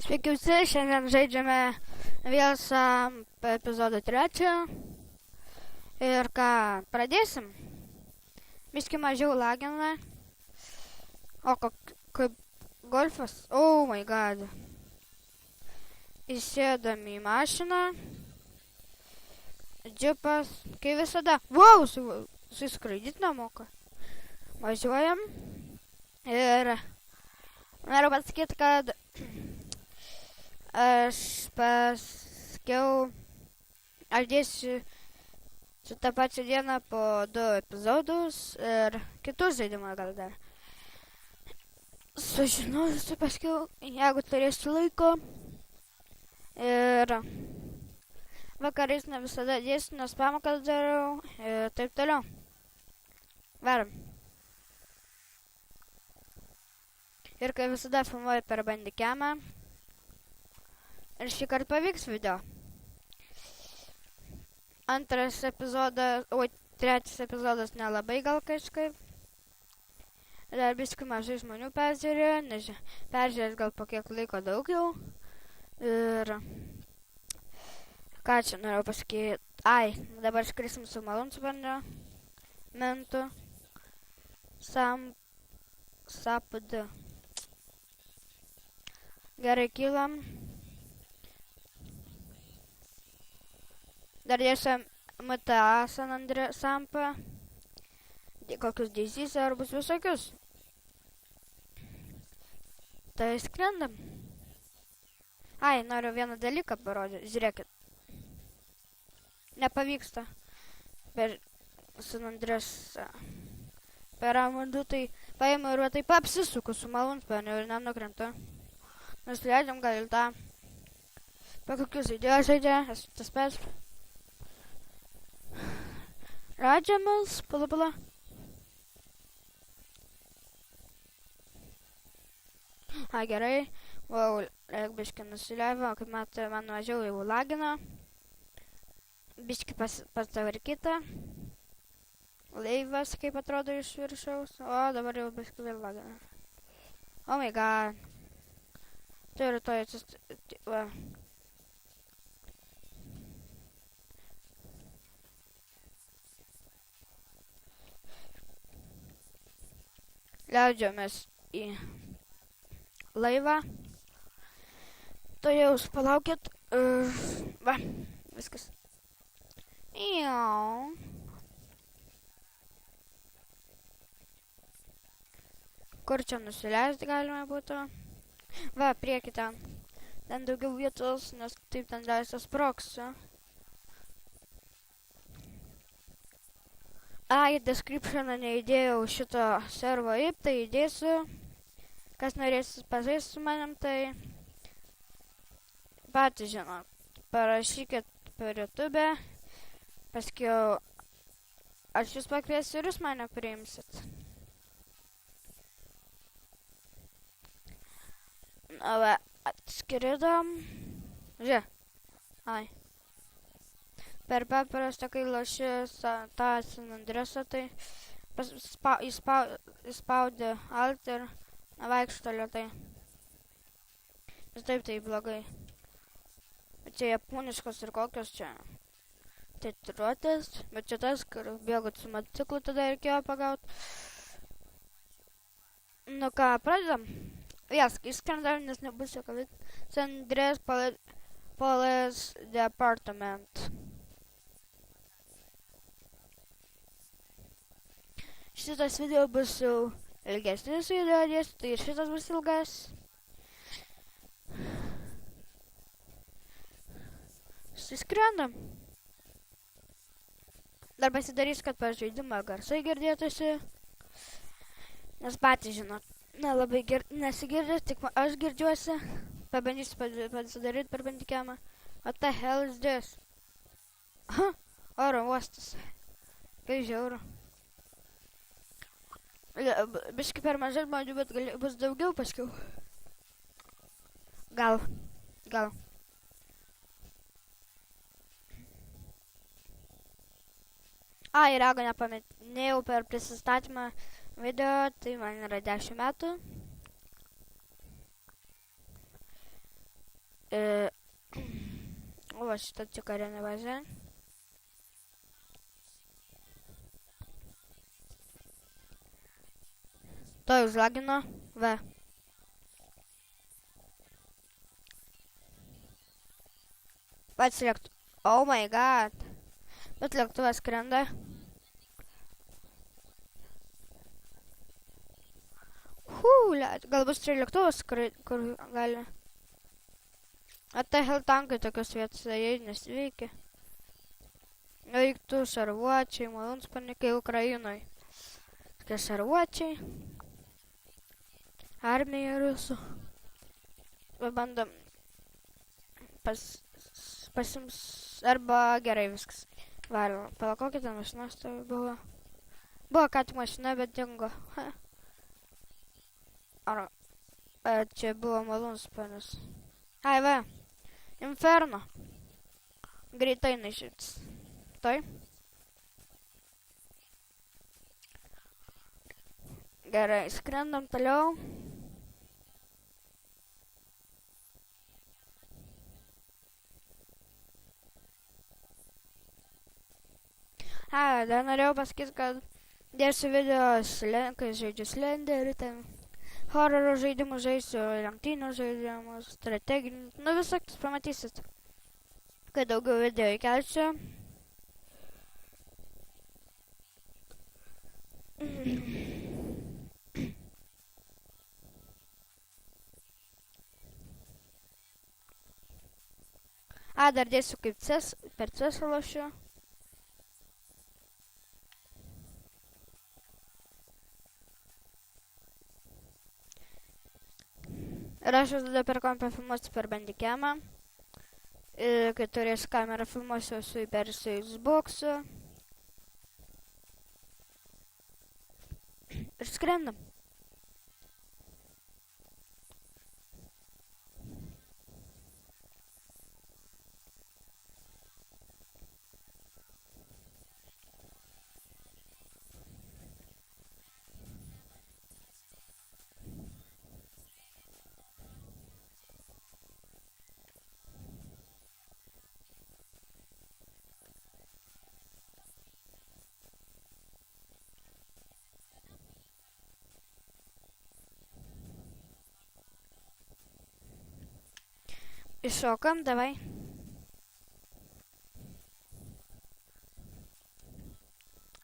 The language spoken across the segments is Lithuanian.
Sveiki visi, šiandien žaidžiame Vėlsą epizodą 3. Ir ką, pradėsim? Biški mažiau lagina. O kaip golfas? Oh my god. Įsėdam į mašiną. Džipas, kaip visada. Wow, susiskraidyt nemoka. Važiuojam. Ir noriu pasakyti, kad aš paskiau dėsiu su tą pačią dieną po 2 epizodus ir kitus žaidimus gal dar. Sužinosiu paskiau, jeigu turėsiu laiko. Ir vakarais ne visada dėsiu, nes pamokas darau ir taip toliau. Varom. Ir kaip visada filmuoju per bandicamą. Ir šį kartą pavyks video. Trečias epizodas nelabai gal kažkaip. Dar biškai mažai žmonių peržiūrėjo, nežinau, peržiūrės gal po kiek laiko daugiau. Ir ką čia norėjau pasakyti? Dabar skrisim su malūnsparniu. Mentu. Sapd. Gerai, kylam. Dar dėsiu MTA San Andreas Sampą. Kokius DZ arbus visokius. Tai skrendam. Noriu vieną dalyką parodyti. Žiūrėkit. Nepavyksta. Per San Andreas per Amadų tai paimu ir taip apsisuku su malūnsparniu ir nenukrentu. Nusileidžiam gal į tą. Pa kokius žaidėjus žaidė, esu tas pats. Radžiamas, pala. Gerai. Wow, biškai nusileivo, kaip matau, man mažiau jau lagino. Biškai pasitvarkyta. Laivas, kaip atrodo iš viršaus. O, dabar jau biškai vėl lagina. Oh my god. Turiu to va. Leidžiamės į laivą. To jau palaukit. Va, viskas. Kur čia nusileisti galima būtų? Va, prieki ten. Ten daugiau vietos, nes taip ten leistas sproksiu. Į descriptioną neįdėjau šito servo IP, tai įdėsiu. Kas norės pažaisti su manim, tai patys žino. Parašykit per YouTube. Paskiau aš jūs pakviesiu ir jūs mane priimsit. Va, atskridom. Žiūrėk. Per paprastą, kai loši tą San Andreasą, tai įspaudė Alt ir vaikšto lėtai. Ir taip tai blogai. Bet čia japoniškos ir kokios čia tatuiruotės. Bet čia tas, kur bėgot su motociklu, tada reikėjo pagaut. Nu ką, pradedam. Išskrendam, nes nebus jokio veik. San Andreas Police Department. Šitas video bus jau ilgesnis video, tai ir šitas bus ilgas. Suskrendam. Dar pasidarys, kad per žaidimą garsai girdėtųsi. Nes patys žinot, nelabai nesigirdės, tik aš girdžiuosi. Pabandysiu pasidaryti per bandicamą. What the hell is this? Oro uostas. Kaip žiauru. Biškai per mažai žmonių, bet bus daugiau paskiau. Gal. Ir jeigu nepaminėjau per prisistatymą video, tai man yra 10 metų. O, va šitą tik karinę bazę. To już lagino. V. Pats lėktuvas. Oh my god. Bet lėktuvas skrenda. Gal bus čia lėktuvas, kur gali. Tai hell tankai tokios vietose, jie nesveikia. Veiktų šarvuočiai, malūnsparniai Ukrainoj. Tokie šarvuočiai. Armija rusų. Bandom pasims arba gerai viskas. Varom. Pala, kokia ten mašina stovi buvo? Buvo ką tik mašina, bet dingo. Ar čia buvo malūnsparnis? Ai, va. Inferno. Greitai nešits. Tai. Gerai, skrendam toliau. Dar norėjau pasakyti, kad dėsiu video, kai žaidžiu Slenderį, ten horroro žaidimus žaisiu, lenktynių žaidimus, strateginius, nu visokius pamatysit, kai daugiau video įkelsiu. Dar dėsiu kaip per CESą lošiu. Ir aš tada per kompą filmuosiu per bandicamą. Kai turėsiu kamerą filmuosiu per Xbox'u. Ir skrendam. Iššokam, davai.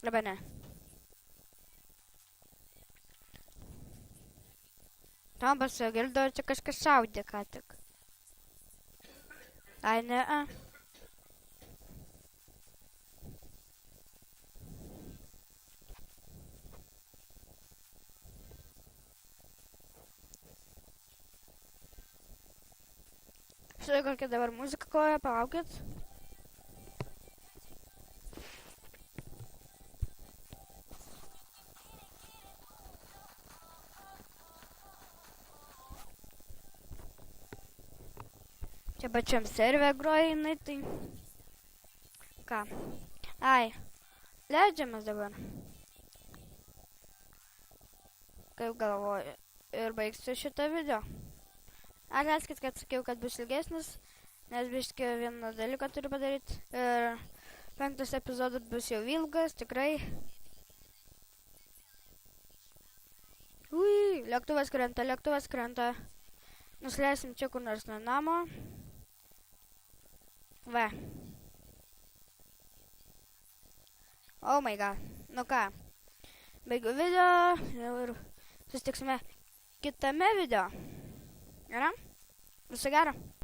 Arba ne. Tam pasigirdo, čia kažkas šaudė ką tik. Ai, ne. Štai kokia dabar muzika koja, palaukit. Čia pačiam serve groja jinai, tai... Ką? Ai, leidžiamės dabar. Kaip galvoju. Ir baigsiu šitą video. Atleiskit, kad sakiau, kad bus ilgesnis, nes biškį vieną dalyką turiu padaryti. Ir 5 epizodas bus jau ilgas, tikrai. Ui, lėktuvas krenta. Nusileisim čia kur nors nuo namo. Va. Oh my god. Nu ką. Baigiu video ir susitiksime kitame video. Gerai? Viso gero.